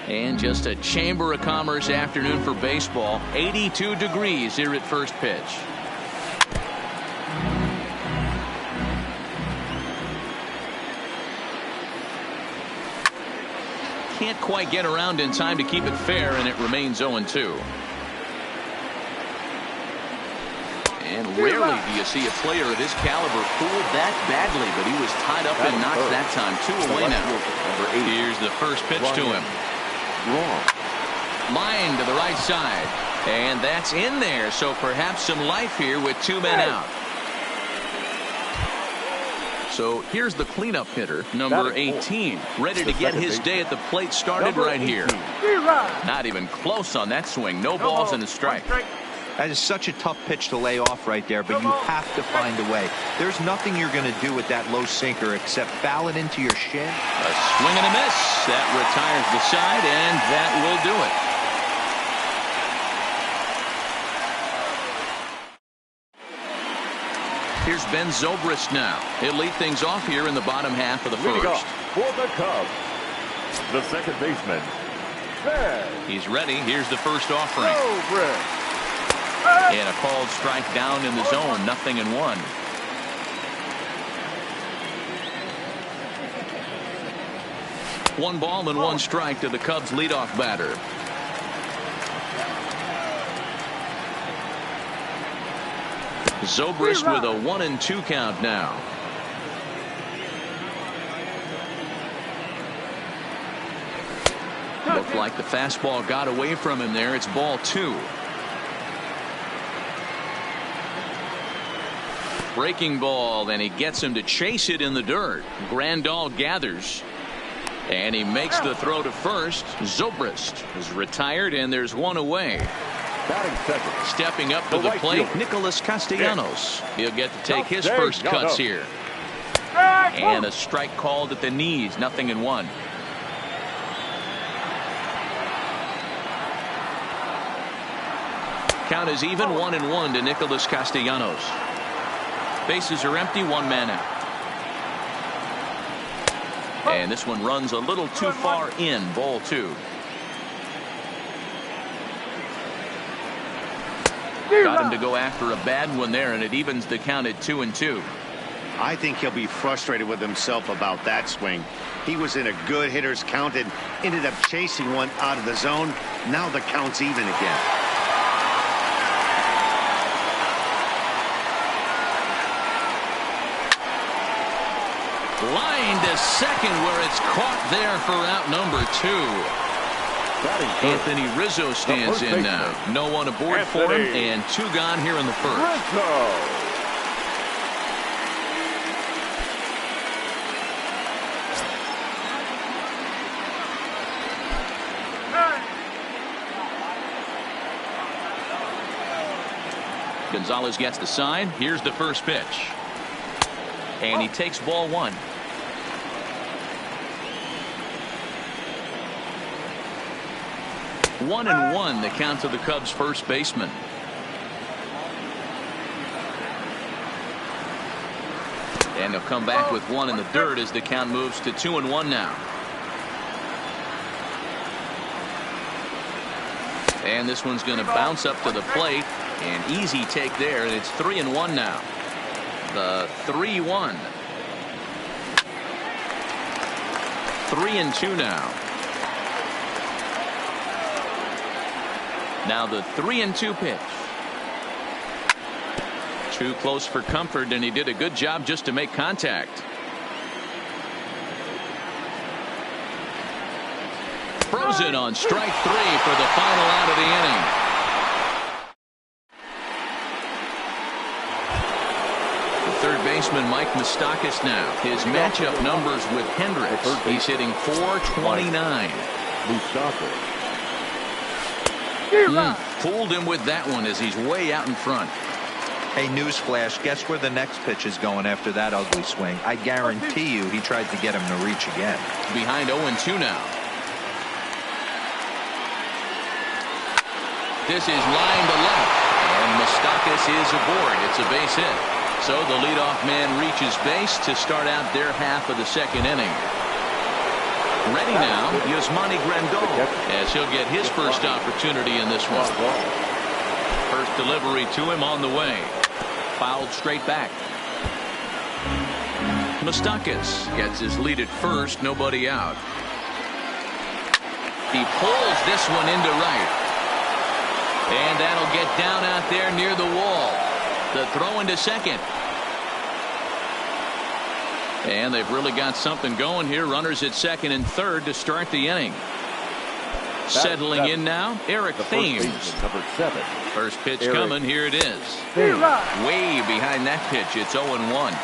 And just a Chamber of Commerce afternoon for baseball. 82 degrees here at first pitch. Can't quite get around in time to keep it fair, and it remains 0-2. And rarely do you see a player of his caliber fooled that badly, but he was tied up and knocked that time. 2 away now. Here's the first pitch to him. Line to the right side. And that's in there, so perhaps some life here with 2 men out. So here's the cleanup hitter, number 18, ready to get his day at the plate started right here. Not even close on that swing. No balls and a strike. That is such a tough pitch to lay off right there, but you have to find a way. There's nothing you're going to do with that low sinker except foul it into your shin. A swing and a miss. That retires the side, and that will do it. Here's Ben Zobrist now. He'll lead things off here in the bottom half of the first. For the Cubs, the second baseman, Ben. He's ready. Here's the first offering. And a called strike down in the zone. 0-1. One ball and 1 strike to the Cubs leadoff batter. Zobrist with a 1-2 count now. Looked like the fastball got away from him there. It's ball 2. Breaking ball, and he gets him to chase it in the dirt. Grandal gathers, and he makes the throw to first. Zobrist is retired, and there's 1 away. Stepping up to the plate, Nicholas Castellanos. He'll get to take his first cuts here. And a strike called at the knees. 0-1. Count is even. 1-1 to Nicholas Castellanos. Bases are empty. 1 man out. And this one runs a little too far in. Ball 2. Got him to go after a bad one there, and it evens the count at 2-2. I think he'll be frustrated with himself about that swing. He was in a good hitter's count and ended up chasing one out of the zone. Now the count's even again. Line to second, where it's caught there for out number 2. Anthony Rizzo stands in now. No one aboard for him, and 2 gone here in the first. Gonzalez gets the sign. Here's the first pitch. And he takes ball 1. One and 1 the count to the Cubs first baseman. And he'll come back with 1 in the dirt as the count moves to 2-1 now. And this one's going to bounce up to the plate. An easy take there, and it's 3-1 now. The 3-1. 3-2 now. Now the 3-2 pitch. Too close for comfort, and he did a good job just to make contact. Frozen on strike 3 for the final out of the inning. The third baseman, Mike Moustakas now. His matchup numbers with Hendricks. He's hitting .429. Fooled him with that one as he's way out in front. Hey, newsflash, guess where the next pitch is going after that ugly swing? I guarantee you he tried to get him to reach again. Behind 0-2 now. This is line to left, and Moustakas is aboard. It's a base hit. So the leadoff man reaches base to start out their half of the second inning. Ready now, Yasmani Grandal, as he'll get his first opportunity in this one. First delivery to him on the way. Fouled straight back. Moustakas gets his lead at first, nobody out. He pulls this one into right. And that'll get down out there near the wall. The throw into second. And they've really got something going here. Runners at second and third to start the inning. Settling in now, Eric Thames. Number 7. First pitch coming. Here it is. Way behind that pitch. It's 0-1.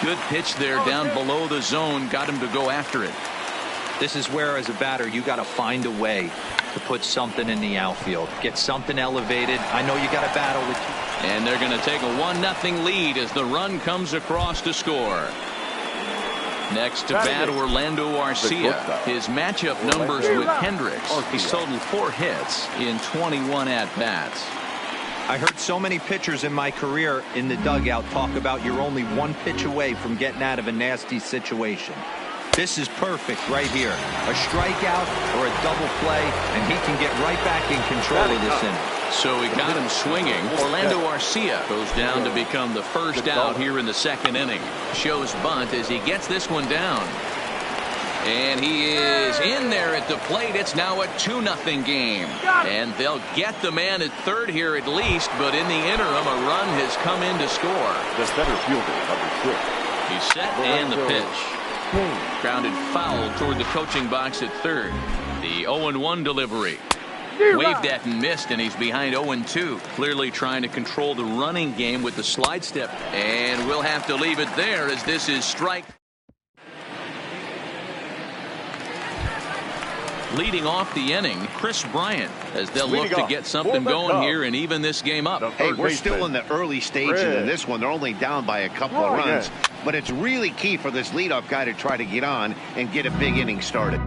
Good pitch there down below the zone. Got him to go after it. This is where, as a batter, you got to find a way to put something in the outfield. Get something elevated. I know you got to battle with. And they're going to take a 1-0 lead as the run comes across to score. Next to bat, Orlando Arcia. His matchup numbers with Hendricks. He's totaled 4 hits in 21 at-bats. I heard so many pitchers in my career in the dugout talk about you're only 1 pitch away from getting out of a nasty situation. This is perfect right here. A strikeout or a double play, and he can get right back in control of this inning. So he got him swinging. Orlando Arcia goes down to become the first out here in the second inning. Shows bunt as he gets this one down. And he is in there at the plate. It's now a 2-0 game. And they'll get the man at third here at least, but in the interim, a run has come in to score. The center fielder, number 6. He's set and the pitch. Grounded foul toward the coaching box at third. The 0-1 delivery. Waved at and missed, and he's behind 0-2. Clearly trying to control the running game with the slide step. And we'll have to leave it there as this is strike. Leading off the inning, Chris Bryant, as they'll look to get something going here and even this game up. Hey, we're still in the early stages in this one. They're only down by a couple of runs. But it's really key for this leadoff guy to try to get on and get a big inning started.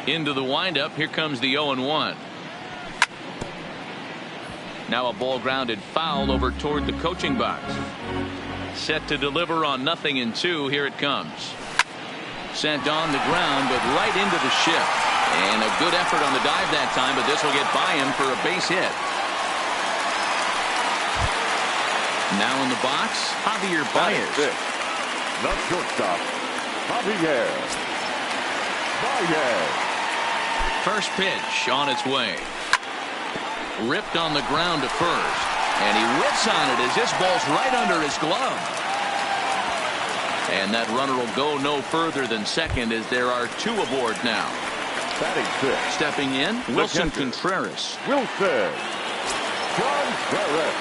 Into the windup. Here comes the 0-1. Now a ball grounded foul over toward the coaching box. Set to deliver on 0-2. Here it comes. Sent on the ground, but right into the shift. And a good effort on the dive that time, but this will get by him for a base hit. Now in the box, Javier Baez. The shortstop, Javier Baez. First pitch on its way. Ripped on the ground to first. And he whips on it as this ball's right under his glove. And that runner will go no further than second as there are 2 aboard now. Batting fifth. Stepping in, Wilson Contreras. Wilson Contreras.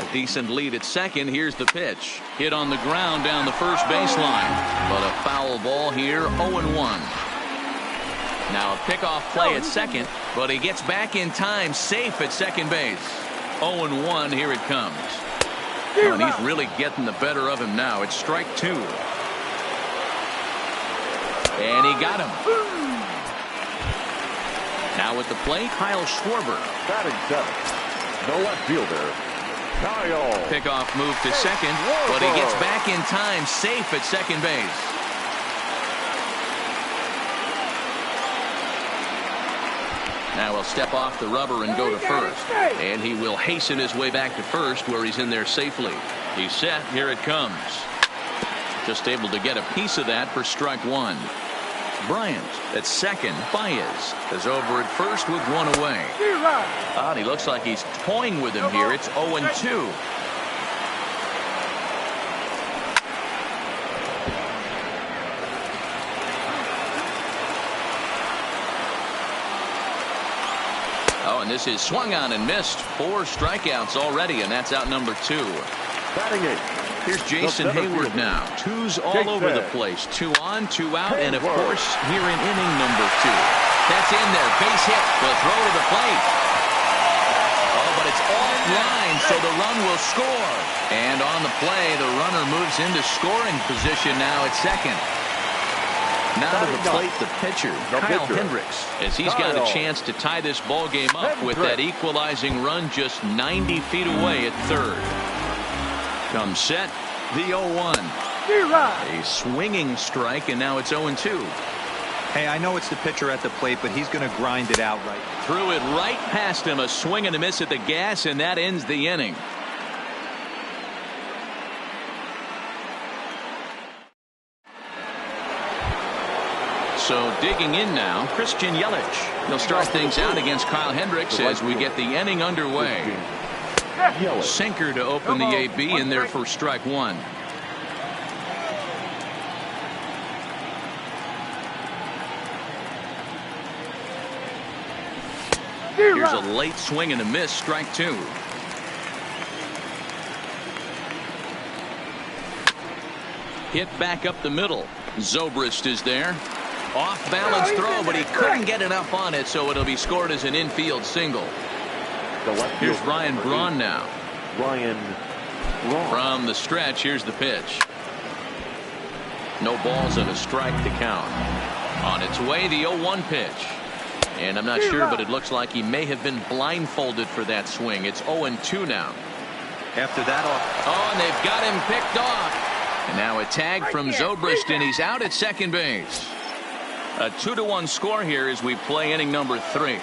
A decent lead at second. Here's the pitch. Hit on the ground down the first baseline. But a foul ball here, 0-1. Now a pickoff play at second, but he gets back in time, safe at second base. 0-1, here it comes. Oh, and he's really getting the better of him now. It's strike 2. And he got him. Now at the plate, Kyle Schwarber. Batting seventh. The left fielder, Kyle. Pickoff move to second, but he gets back in time, safe at second base. Now he'll step off the rubber and go to first. And he will hasten his way back to first where he's in there safely. He's set. Here it comes. Just able to get a piece of that for strike 1. Bryant at second. Baez is over at first with 1 away. And he looks like he's toying with him here. It's 0-2. And this is swung on and missed. 4 strikeouts already, and that's out number 2. Batting 8. Here's Jason Hayward now. 2's all over the place. 2 on, 2 out, and of course here in inning number 2. That's in there. Base hit. The throw to the plate. Oh, but it's offline, so the run will score. And on the play, the runner moves into scoring position now at second. Now to the plate, the pitcher, Kyle Hendricks, as he's got a chance to tie this ball game up with that equalizing run just 90 feet away at third. Comes set, the 0-1. A swinging strike, and now it's 0-2. Hey, I know it's the pitcher at the plate, but he's going to grind it out right. Threw it right past him, a swing and a miss at the gas, and that ends the inning. So digging in now, Christian Yelich. He'll start things out against Kyle Hendricks as we get the inning underway. Sinker to open the AB in there for strike 1. Here's a late swing and a miss, strike 2. Hit back up the middle. Zobrist is there. Off balance throw, but he couldn't get enough on it, so it'll be scored as an infield single. Here's Ryan Braun now. From the stretch, here's the pitch. No balls and a strike to count. On its way, the 0-1 pitch. And I'm not sure, but it looks like he may have been blindfolded for that swing. It's 0-2 now. After that off. Oh, and they've got him picked off. And now a tag from Zobrist, and he's out at second base. A 2-1 score here as we play inning number 3.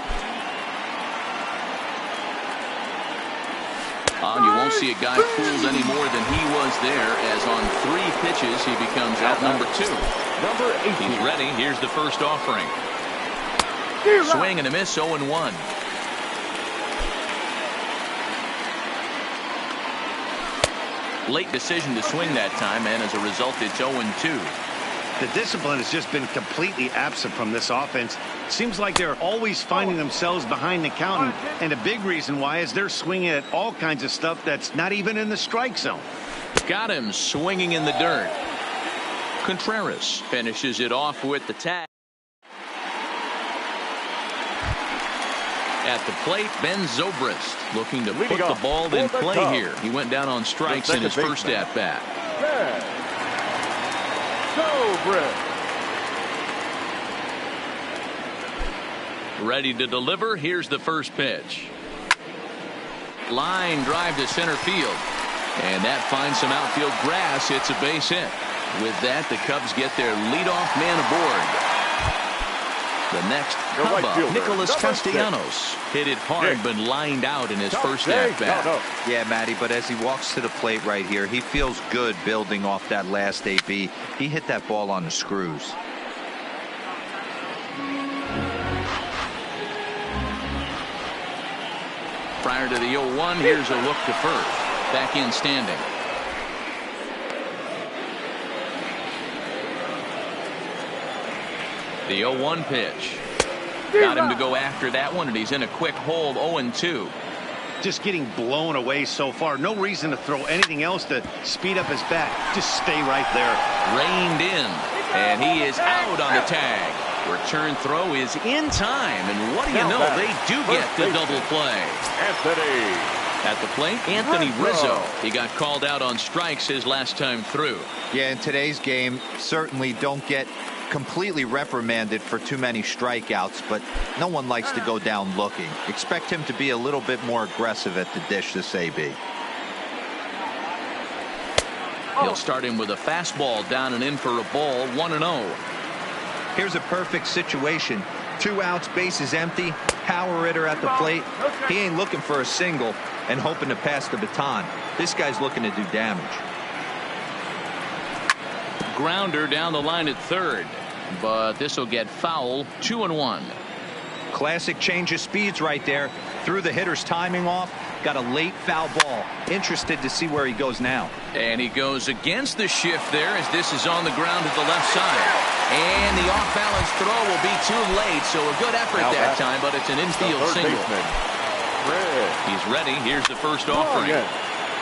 And you won't see a guy fooled any more than he was there, as on 3 pitches he becomes out number 2. Number 8. He's ready. Here's the first offering. Swing and a miss, 0-1. Late decision to swing that time, and as a result, it's 0-2. The discipline has just been completely absent from this offense. Seems like they're always finding themselves behind the count, and a big reason why is they're swinging at all kinds of stuff that's not even in the strike zone. Got him swinging in the dirt. Contreras finishes it off with the tag. At the plate, Ben Zobrist looking to put the ball in play here. He went down on strikes in his first at-bat. Zobrist. Ready to deliver. Here's the first pitch. Line drive to center field. And that finds some outfield grass. It's a base hit. With that, the Cubs get their leadoff man aboard. The next Cub up, Nicholas Castellanos. Hit it hard, but lined out in his first at-bat. Yeah, Matty, but as he walks to the plate right here, he feels good building off that last AB. He hit that ball on the screws. Prior to the 0-1, here's a look to first. Back in standing. The 0-1 pitch. Got him to go after that one, and he's in a quick hole, 0-2. Just getting blown away so far. No reason to throw anything else to speed up his bat. Just stay right there. Reined in, and he is out on the tag. Return throw is in time, and what do you know? They do get the double play. Anthony. At the plate, Anthony Rizzo. He got called out on strikes his last time through. Yeah, in today's game, certainly don't get completely reprimanded for too many strikeouts, but no one likes to go down looking. Expect him to be a little bit more aggressive at the dish this AB. He'll start him with a fastball down and in for a ball, 1-0. Here's a perfect situation. 2 outs, bases empty, power hitter at the plate. He ain't looking for a single and hoping to pass the baton. This guy's looking to do damage. Grounder down the line at third, but this will get foul. 2-1. Classic change of speeds right there. Threw the hitter's timing off. Got a late foul ball. Interested to see where he goes now. And he goes against the shift there as this is on the ground to the left side. And the off-balance throw will be too late, so a good effort that time, but it's an infield single. He's ready. Here's the first offering.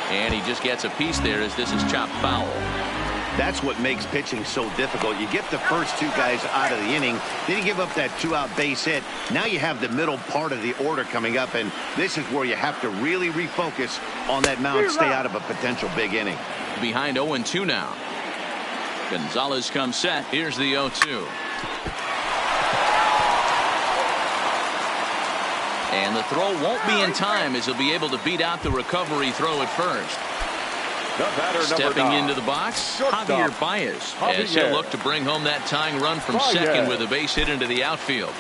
And he just gets a piece there as this is chopped foul. That's what makes pitching so difficult. You get the first 2 guys out of the inning, then you give up that 2-out base hit. Now you have the middle part of the order coming up, and this is where you have to really refocus on that mound, stay out of a potential big inning. Behind 0-2 now. Gonzalez comes set. Here's the 0-2. And the throw won't be in time as he'll be able to beat out the recovery throw at first. Stepping into the box, Javier Baez, as he'll look to bring home that tying run from second with a base hit into the outfield.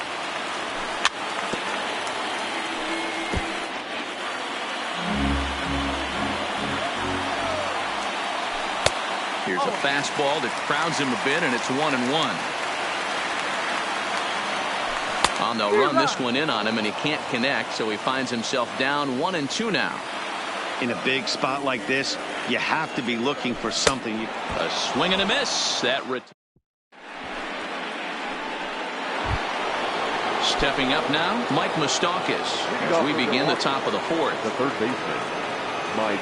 Here's a fastball that crowds him a bit, and it's 1-1. On the run this one in on him, and he can't connect, so he finds himself down 1-2 now. In a big spot like this, you have to be looking for something. A swing and a miss. Stepping up now, Mike Moustakas as we begin the top of the 4th. The third baseman, Mike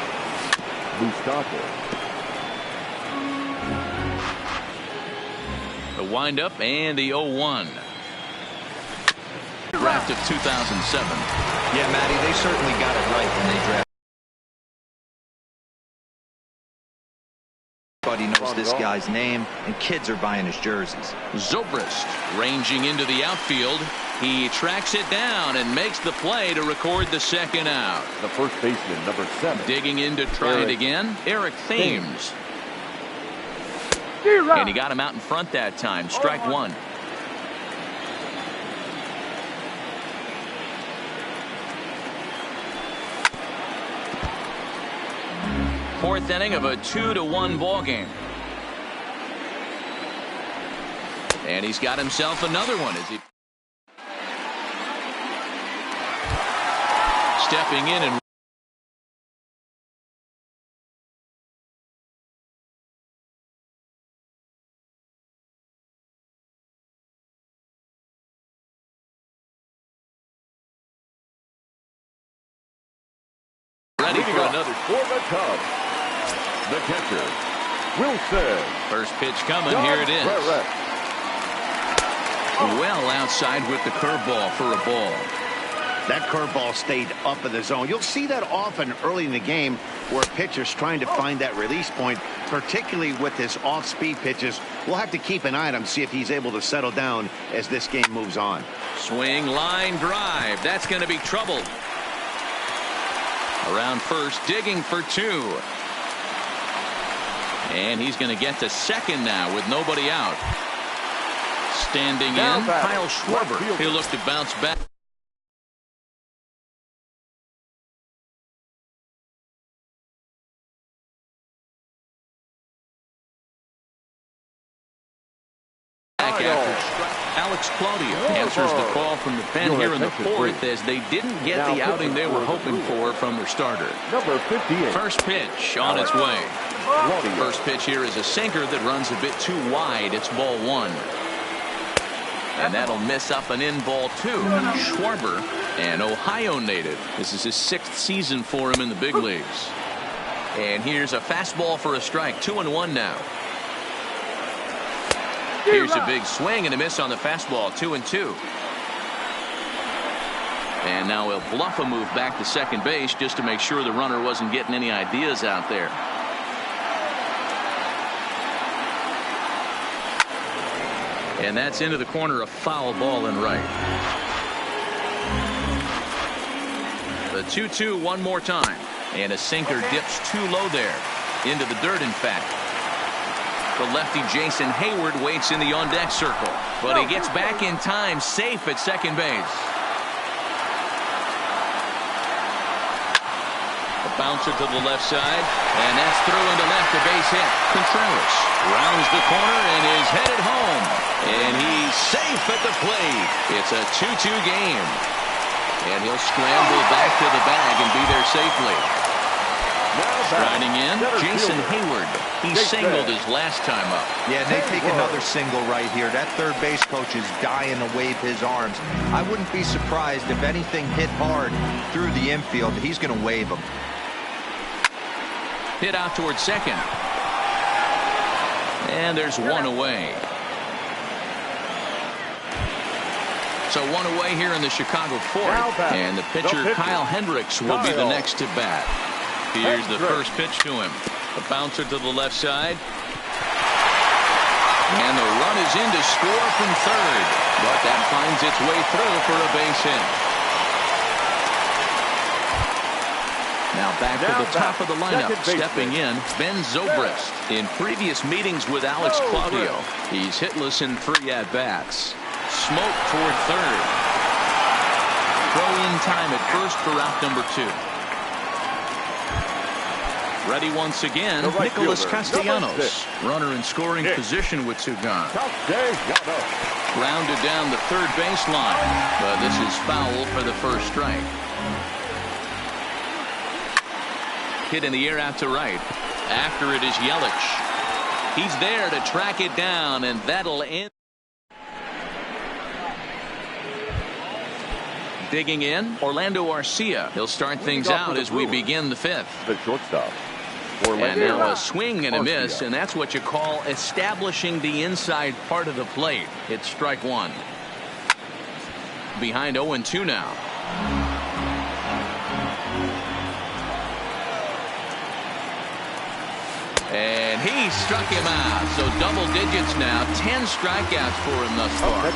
Moustakas. The windup and the 0-1. Draft of 2007. Yeah, Matty, they certainly got it right when they drafted. Everybody knows this guy's name, and kids are buying his jerseys. Zobrist ranging into the outfield. He tracks it down and makes the play to record the second out. The first baseman, number 7. Digging in to try it again, Eric Thames. And he got him out in front that time. Strike 1. Fourth inning of a 2-1 ball game. And he's got himself another one as he stepping in and ready for another for the Cubs. The catcher, Wilson. First pitch coming. Here it is. Well outside with the curveball for a ball. That curveball stayed up in the zone. You'll see that often early in the game where a pitcher's trying to find that release point, particularly with his off-speed pitches. We'll have to keep an eye on him, see if he's able to settle down as this game moves on. Swing, line drive. That's going to be trouble. Around first, digging for two. And he's going to get to second now with nobody out. Standing in, Kyle Schwarber. He'll look to bounce back. Alex Claudio answers the call from the pen here in the fourth as they didn't get the outing they were hoping for from their starter. Number 58. First pitch on its way. First pitch here is a sinker that runs a bit too wide. It's ball one. And that'll miss up an in ball two. Schwarber, an Ohio native. This is his 6th season for him in the big leagues. And here's a fastball for a strike. 2-1 now. Here's a big swing and a miss on the fastball. 2-2. And now he'll bluff a move back to second base just to make sure the runner wasn't getting any ideas out there. And that's into the corner, a foul ball in right. The 2-2 one more time. And a sinker dips too low there. Into the dirt, in fact. The lefty Jason Hayward waits in the on-deck circle. But he gets back in time, safe at second base. A bouncer to the left side. And that's through into left, a base hit. Contreras rounds the corner and is headed home. And he's safe at the plate. It's a 2-2 game. And he'll scramble back to the bag and be there safely. Striding in, Jason Hayward. He singled his last time up. Yeah, and they take another single right here. That third base coach is dying to wave his arms. I wouldn't be surprised if anything hit hard through the infield. He's going to wave them. Hit out towards second. And there's one away. So one away here in the Chicago fourth. And the pitcher, Kyle Hendricks, will be the next to bat. Here's the first pitch to him. A bouncer to the left side. And the run is in to score from third. But that finds its way through for a base hit. Now back to the top of the lineup. Stepping in, Ben Zobrist. In previous meetings with Alex Claudio, he's hitless in 3 at-bats. Smoke toward third. Throw in time at first for out number 2. Ready once again, Nicholas Castellanos. Runner in scoring position with 2 gone. Grounded down the third baseline, but this is foul for the first strike. Hit in the air out to right. After it is Yelich. He's there to track it down, and that'll end. Digging in, Orlando Arcia. He'll start things out as we begin the 5th. The shortstop. And now a swing and a miss, and that's what you call establishing the inside part of the plate. It's strike 1. Behind 0-2 now. And he struck him out. So double digits now. 10 strikeouts for him thus far.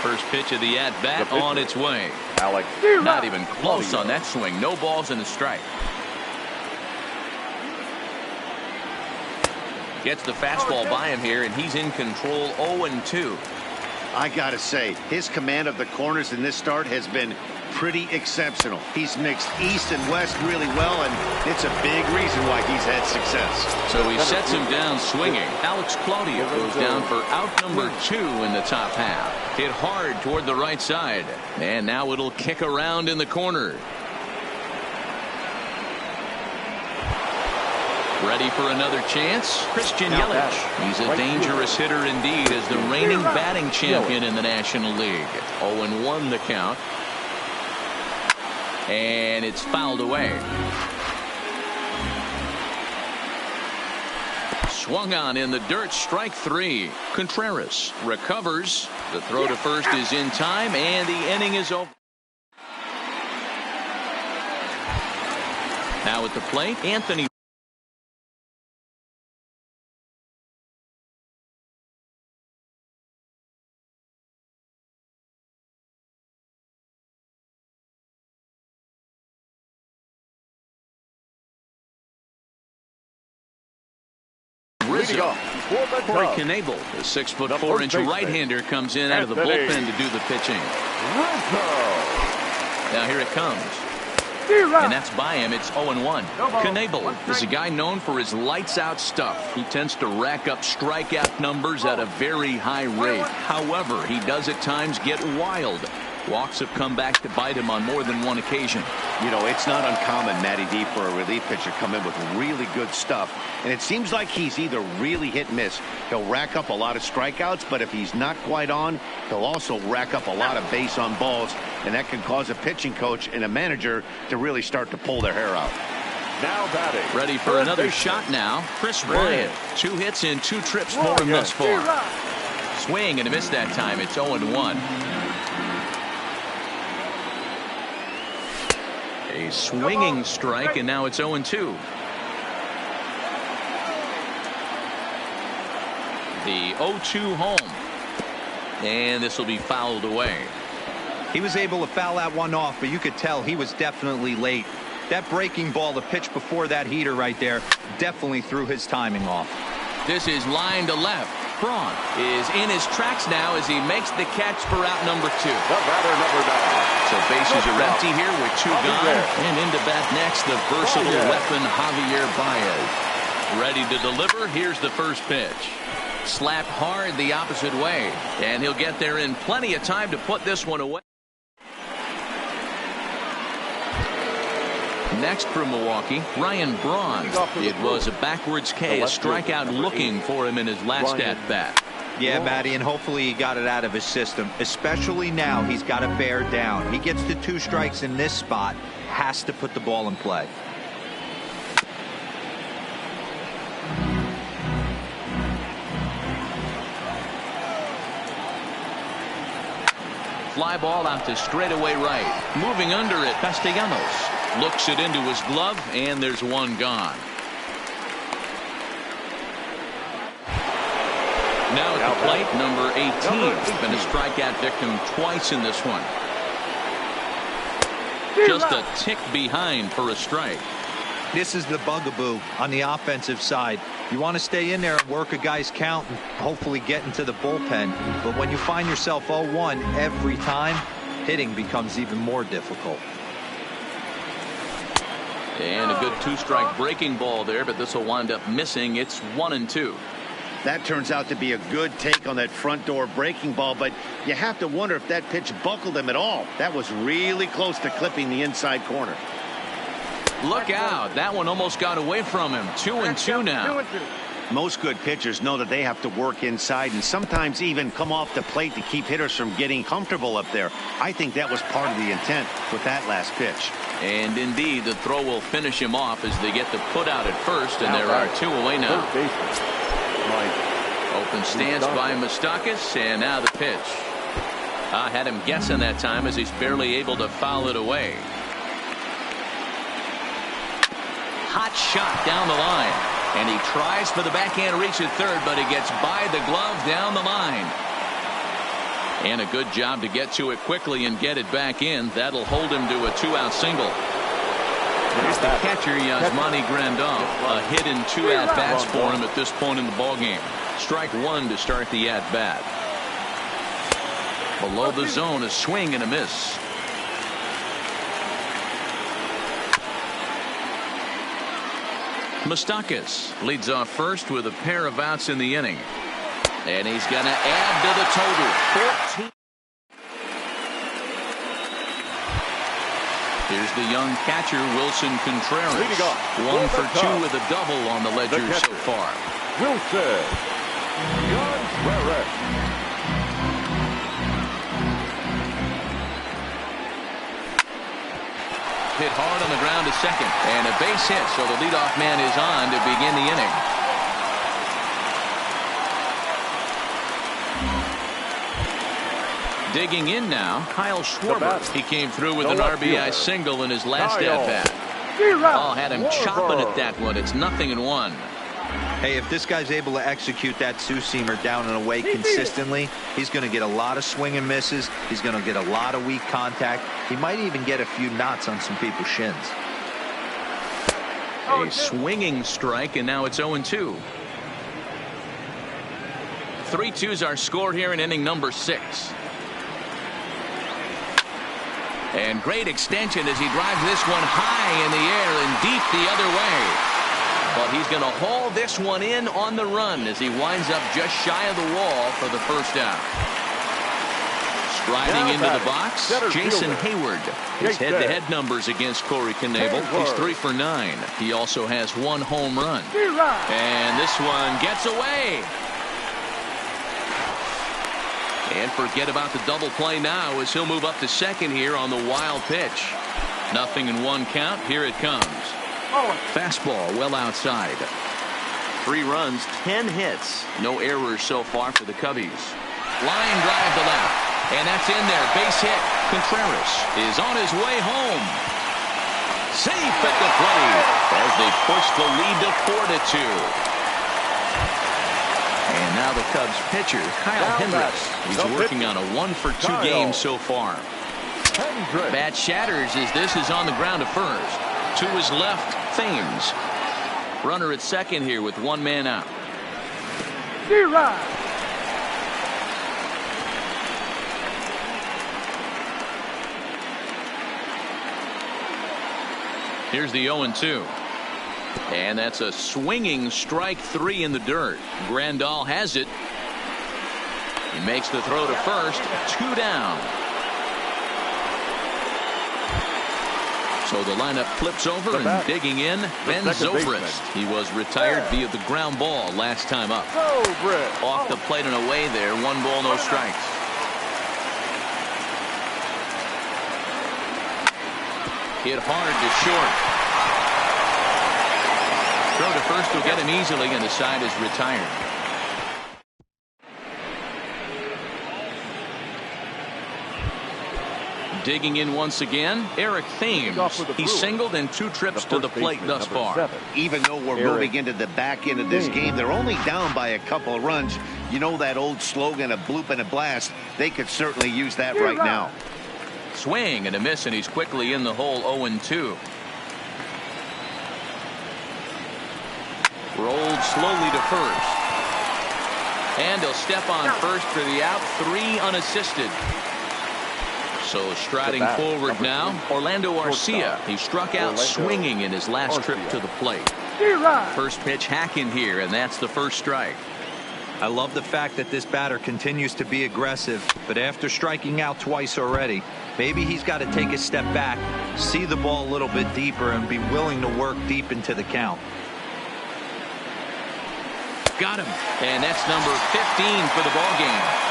First pitch of the at-bat on its way. Alex. Not even close on that swing. No balls and a strike. Gets the fastball by him here, and he's in control. 0-2. I gotta say, his command of the corners in this start has been pretty exceptional. He's mixed east and west really well, and it's a big reason why he's had success. So he sets him down swinging. Alex Claudio goes down for out number 2 in the top half. Hit hard toward the right side, and now it'll kick around in the corner. Ready for another chance? Christian Yelich. He's a dangerous hitter indeed as the reigning batting champion in the National League. 0-1 the count. And it's fouled away. Swung on in the dirt, strike 3. Contreras recovers. The throw to first is in time, and the inning is over. Now at the plate, Anthony. Rizzo. Corey Knebel, the 6'4" right-hander, comes in out of the bullpen to do the pitching. Now here it comes. And that's by him. It's 0-1. Knebel is a guy known for his lights-out stuff. He tends to rack up strikeout numbers at a very high rate. However, he does at times get wild. Walks have come back to bite him on more than one occasion. You know, it's not uncommon, Matty D, for a relief pitcher come in with really good stuff. And it seems like he's either really hit and miss. He'll rack up a lot of strikeouts, but if he's not quite on, he'll also rack up a lot of base on balls. And that can cause a pitching coach and a manager to really start to pull their hair out. Now batting. Ready for another shot now. Chris Bryant. 2 hits in 2 trips for him thus far. Swing and a miss that time. It's 0-1. A swinging strike, and now it's 0-2. The 0-2 home. And this will be fouled away. He was able to foul that one off, but you could tell he was definitely late. That breaking ball, the pitch before that heater right there, definitely threw his timing off. This is line to left. Braun is in his tracks now as he makes the catch for out number 2. The batter, number 9. So bases are empty here with 2 gone. And into bat next, the versatile weapon Javier Baez. Ready to deliver. Here's the first pitch. Slapped hard the opposite way. And he'll get there in plenty of time to put this one away. Next from Milwaukee, Ryan Braun. It was a backwards K, a strikeout looking for him in his last at-bat. Yeah, Matty, and hopefully he got it out of his system, especially now he's got to bear down. He gets to 2 strikes in this spot, has to put the ball in play. Fly ball out to straightaway right. Moving under it, Castellanos looks it into his glove, and there's 1 gone. Now at the plate, number 18. Been a strikeout victim twice in this one. Just a tick behind for a strike. This is the bugaboo on the offensive side. You want to stay in there and work a guy's count and hopefully get into the bullpen. But when you find yourself 0-1 every time, hitting becomes even more difficult. And a good 2-strike breaking ball there, but this will wind up missing. It's 1-2. That turns out to be a good take on that front door breaking ball, but you have to wonder if that pitch buckled him at all. That was really close to clipping the inside corner. Look out. That one almost got away from him. 2-2 now. Most good pitchers know that they have to work inside and sometimes even come off the plate to keep hitters from getting comfortable up there. I think that was part of the intent with that last pitch. And indeed, the throw will finish him off as they get the put out at first, and there are 2 away now. Open stance by Moustakas, and now the pitch. I had him guessing that time as he's barely able to foul it away. Hot shot down the line, and he tries for the backhand reach at third, but he gets by the glove down the line. And a good job to get to it quickly and get it back in. That'll hold him to a 2-out single. There's the catcher, Yasmani Grandal. A hit in 2 at-bats for him at this point in the ballgame. Strike 1 to start the at-bat. Below the zone, a swing and a miss. Moustakas leads off first with a pair of outs in the inning. And he's going to add to the total. 14. Here's the young catcher, Wilson Contreras. 1 for 2 with a double on the ledger so far. Wilson Contreras. Hit hard on the ground to second. And a base hit, so the leadoff man is on to begin the inning. Digging in now, Kyle Schwarber. He came through with an RBI single in his last at-bat. Oh, had him chopping at that one. It's 0-1. Hey, if this guy's able to execute that two-seamer down and away consistently, he's going to get a lot of swing and misses. He's going to get a lot of weak contact. He might even get a few knots on some people's shins. A swinging strike, and now it's 0-2. 3-2's our score here in inning number 6. And great extension as he drives this one high in the air and deep the other way. But he's going to haul this one in on the run as he winds up just shy of the wall for the first out. Striding into the box, Jason Hayward. His head-to-head numbers against Corey Knebel. He's 3 for 9. He also has 1 home run. And this one gets away. And forget about the double play now as he'll move up to second here on the wild pitch. 0-1 count. Here it comes. Fastball well outside. 3 runs, 10 hits. No errors so far for the Cubbies. Line drive to left. And that's in there. Base hit. Contreras is on his way home. Safe at the plate as they push the lead to 4-2. And now the Cubs pitcher, Kyle Hendricks. He's working on a 1-for-2 game so far. Bat shatters as this is on the ground to first. To his left, Thames. Runner at second here with 1 man out. Here's the 0-2. And that's a swinging strike 3 in the dirt. Grandal has it. He makes the throw to first. 2 down. So the lineup flips over and digging in, Ben Zobrist. He was retired via the ground ball last time up. Off the plate and away there. 1 ball, no strikes. Hit hard to short. Throw to first will get him easily, and the side is retired. Digging in once again, Eric Thames. He's singled in 2 trips to the plate thus far. Even though we're moving into the back end of this game, they're only down by a couple of runs. You know that old slogan, a bloop and a blast. They could certainly use that right now. Swing and a miss, and he's quickly in the hole. 0-2. Rolled slowly to first. And he'll step on first for the out. 3 unassisted. So striding forward now, Orlando Arcia. He struck out swinging in his last trip to the plate. First pitch hacking here, and that's the first strike. I love the fact that this batter continues to be aggressive, but after striking out twice already, maybe he's got to take a step back, see the ball a little bit deeper, and be willing to work deep into the count. Got him. And that's number 15 for the ball game.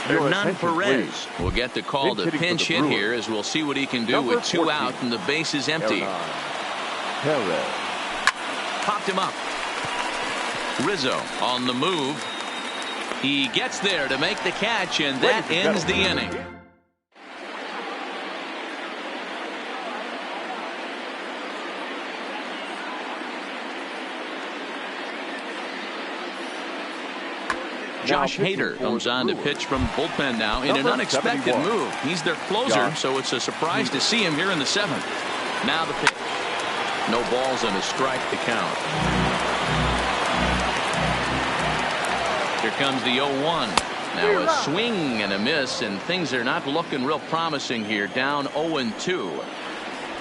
Hernan Perez will get the call to pinch hit here, as we'll see what he can do with 2 out and the base is empty. Popped him up. Rizzo on the move. He gets there to make the catch, and that ends the inning. Josh Hader comes on to pitch from bullpen now in an unexpected move. He's their closer, so it's a surprise to see him here in the 7th. Now the pitch. No balls and a strike to count. Here comes the 0-1. Now a swing and a miss, and things are not looking real promising here. Down 0-2.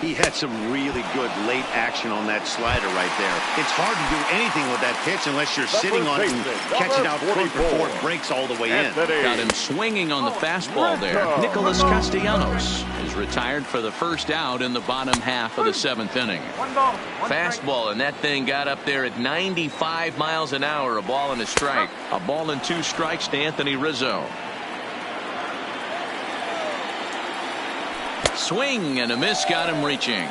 He had some really good late action on that slider right there. It's hard to do anything with that pitch unless you're sitting on it and catching out front before it breaks all the way in. Got him swinging on the fastball there. Nicholas Castellanos is retired for the first out in the bottom half of the 7th inning. Fastball, and that thing got up there at 95 miles an hour. A ball and a strike. A ball and 2 strikes to Anthony Rizzo. Swing and a miss, got him reaching.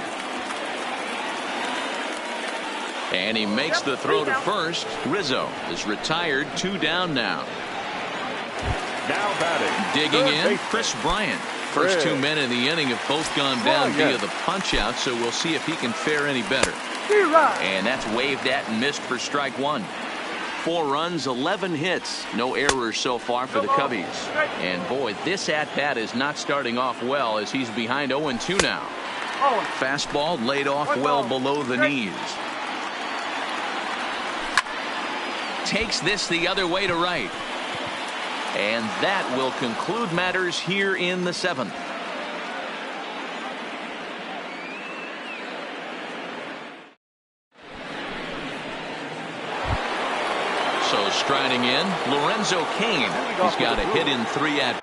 And he makes the throw to first. Rizzo is retired. 2 down now. Now batting. Digging in, baseman. Chris Bryant. First two men in the inning have both gone down via the punch-out, so we'll see if he can fare any better. And that's waved at and missed for strike one. 4 runs, 11 hits. No errors so far for the Cubbies. And boy, this at-bat is not starting off well as he's behind 0-2 now. Fastball laid off well below the knees. Takes this the other way to right. And that will conclude matters here in the 7th. So striding in, Lorenzo Cain. He's got a hit in 3 at.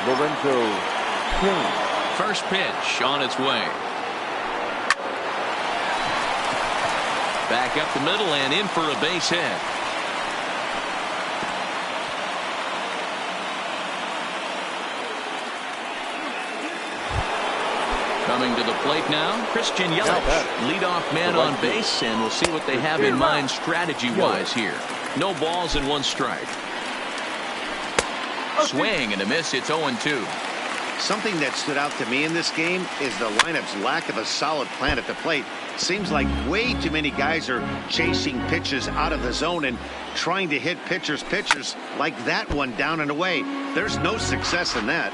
Lorenzo Cain. First pitch on its way. Back up the middle and in for a base hit. Coming to the plate now, Christian Yelich, leadoff man on base, and we'll see what they have in mind strategy-wise here. No balls and 1 strike. Swing and a miss. It's 0-2. Something that stood out to me in this game is the lineup's lack of a solid plan at the plate. Seems like way too many guys are chasing pitches out of the zone and trying to hit pitchers like that one down and away. There's no success in that.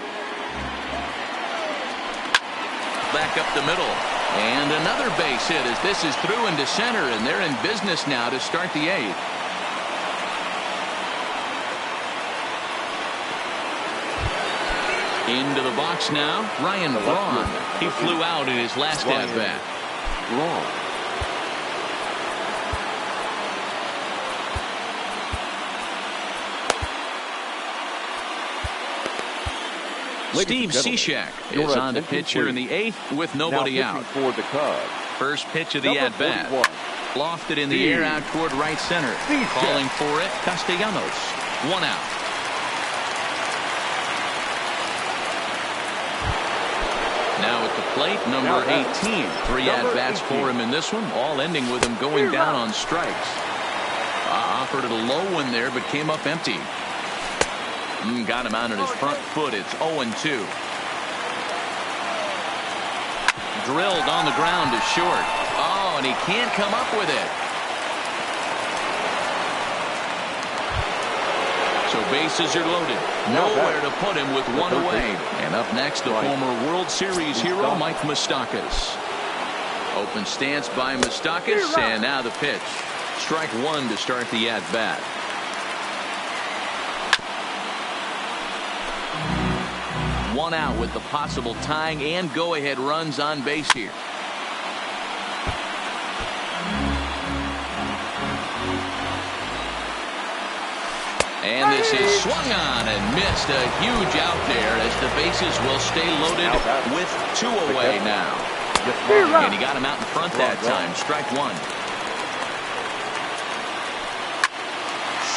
Back up the middle. And another base hit as this is through into center, and they're in business now to start the 8th. Into the box now, Ryan Braun. He flew out in his last at-bat. Steve Cishek is on the pitch here in the 8th with nobody out. For the Cubs. First pitch of the at-bat. Lofted in the air out toward right center. Calling for it, Castellanos. 1 out. Now at the plate, number 18. 3 at-bats for him in this one, all ending with him going down on strikes. Offered it a low one there, but came up empty. Got him out on his front foot. It's 0-2. Drilled on the ground to short. Oh, and he can't come up with it. So bases are loaded. Nowhere to put him with 1 away. And up next, the former World Series hero, Mike Moustakas. Open stance by Moustakas, and now the pitch. Strike 1 to start the at-bat. One out with the possible tying and go-ahead runs on base here. And this is swung on and missed. A huge out there as the bases will stay loaded with 2 away now. And he got him out in front that time. Strike one.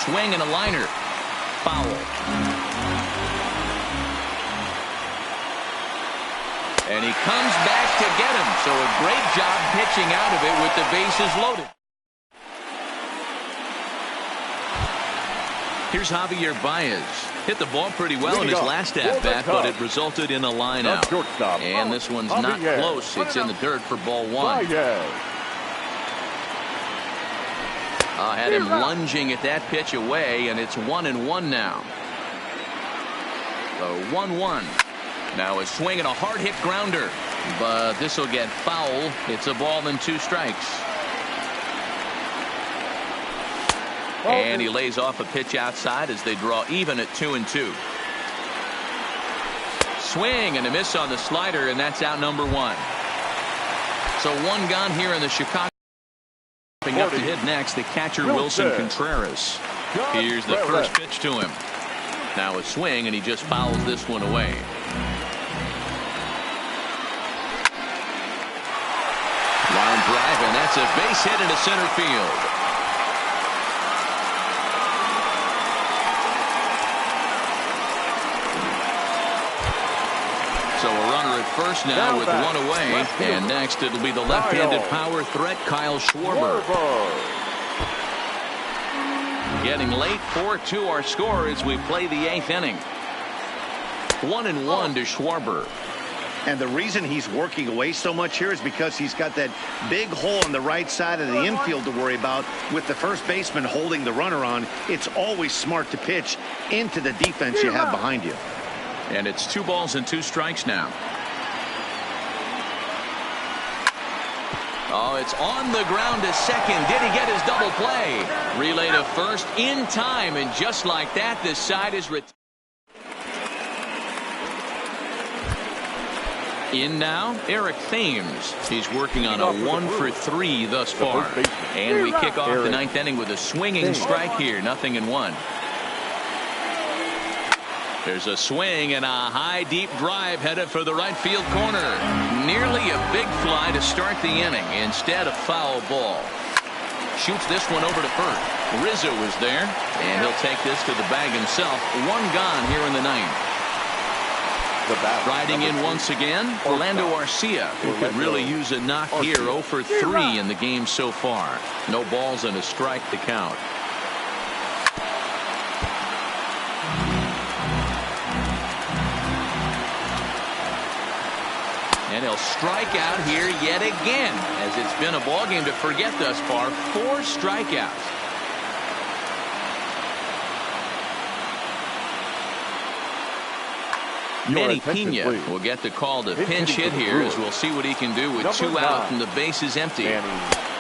Swing and a liner. Foul. And he comes back to get him. So a great job pitching out of it with the bases loaded. Here's Javier Baez. Hit the ball pretty well in his last at-bat, but it resulted in a line out. And this one's not close. It's in the dirt for ball one. Had him lunging at that pitch away, and it's 1-1 now. So 1-1. Now a swing and a hard hit grounder, but this will get foul. It's a ball and 2 strikes. And he lays off a pitch outside as they draw even at 2-2. Swing and a miss on the slider, and that's out number 1. So 1 gone here in the Chicago. Up to hit next, the catcher Wilson Contreras. Here's the first pitch to him. Now a swing, and he just fouls this one away. Line drive, and that's a base hit into center field. So a runner at first now with 1 away. And next it'll be the left-handed power threat, Kyle Schwarber. Getting late, 4-2 our score as we play the 8th inning. 1-1 to Schwarber. And the reason he's working away so much here is because he's got that big hole on the right side of the infield to worry about. With the first baseman holding the runner on, it's always smart to pitch into the defense you have behind you. And it's 2 balls and 2 strikes now. Oh, it's on the ground to second. Did he get his double play? Relay to first in time, and just like that, this side is retired. In now, Eric Thames. He's working on a 1-for-3 thus far. And we kick off the 9th inning with a swinging strike here. 0-1. There's a swing and a high deep drive headed for the right field corner. Nearly a big fly to start the inning. Instead, a foul ball. Shoots this one over to first. Rizzo is there, and he'll take this to the bag himself. 1 gone here in the 9th. Riding in once again, Orlando Arcia, who could really use a knock here. 0-for-3 in the game so far. No balls and a strike to count. And he'll strike out here yet again, as it's been a ball game to forget thus far. 4 strikeouts. Manny Pena will get the call to pinch hit here, as we'll see what he can do with 2 out and the bases empty.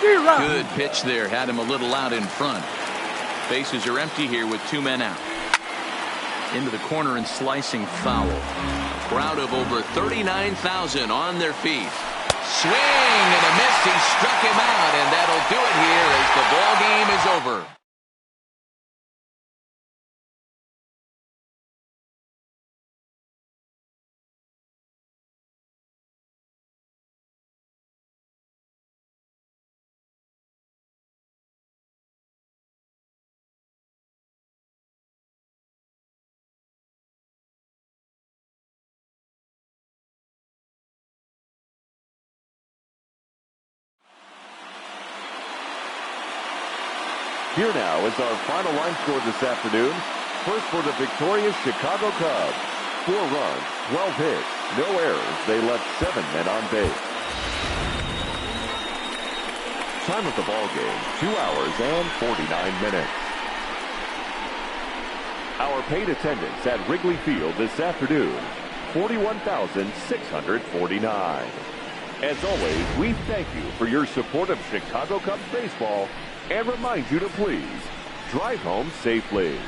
Good pitch there. Had him a little out in front. Bases are empty here with 2 men out. Into the corner and slicing foul. A crowd of over 39,000 on their feet. Swing and a miss. He struck him out, and that'll do it here as the ball game is over. Here now is our final line score this afternoon. First for the victorious Chicago Cubs. 4 runs, 12 hits, no errors. They left 7 men on base. Time of the ball game, 2 hours and 49 minutes. Our paid attendance at Wrigley Field this afternoon, 41,649. As always, we thank you for your support of Chicago Cubs baseball and remind you to please drive home safely.